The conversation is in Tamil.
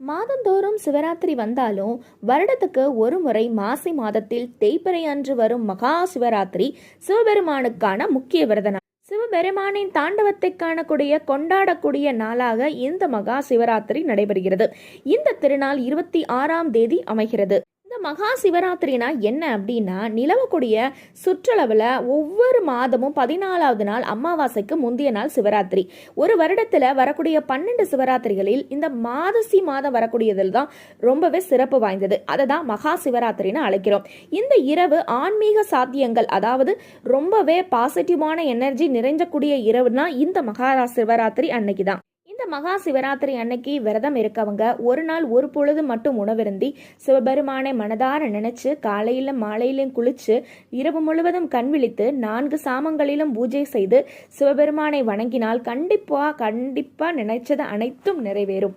மாதந்தோறும் சிவராத்திரி வந்தாலும் வருடத்துக்கு ஒரு முறை மாசி மாதத்தில் தேய்பிறை அன்று வரும் மகா சிவராத்திரி சிவபெருமானுக்கான முக்கிய விரத நாள். சிவபெருமானின் தாண்டவத்தை காணக்கூடிய கொண்டாடக்கூடிய நாளாக இந்த மகா சிவராத்திரி நடைபெறுகிறது. இந்த திருநாள் 26ஆம் தேதி அமைகிறது. இந்த மகா சிவராத்திரினா என்ன அப்படின்னா, நிலவக்கூடிய சுற்றளவில் ஒவ்வொரு மாதமும் 14வது நாள் அமாவாசைக்கு முந்தைய நாள் சிவராத்திரி. ஒரு வருடத்தில் வரக்கூடிய 12 சிவராத்திரிகளில் இந்த மாதசி மாதம் வரக்கூடியதில் தான் ரொம்பவே சிறப்பு வாய்ந்தது. அதை தான் மகா சிவராத்திரின்னு அழைக்கிறோம். இந்த இரவு ஆன்மீக சாத்தியங்கள், அதாவது ரொம்பவே பாசிட்டிவான எனர்ஜி நிறைஞ்சக்கூடிய இரவுனா இந்த மகா சிவராத்திரி அன்னைக்கு தான். இந்த மகா சிவராத்திரி அன்னைக்கு விரதம் இருக்கவங்க ஒரு நாள் ஒரு பொழுது மட்டும் உணவிருந்தி சிவபெருமானை மனதார நினைச்சு காலையிலும் மாலையிலும் குளிச்சு இரவு முழுவதும் கண் விழித்து 4 சாமங்களிலும் பூஜை செய்து சிவபெருமானை வணங்கினால் கண்டிப்பா நினைச்சது அனைத்தும் நிறைவேறும்.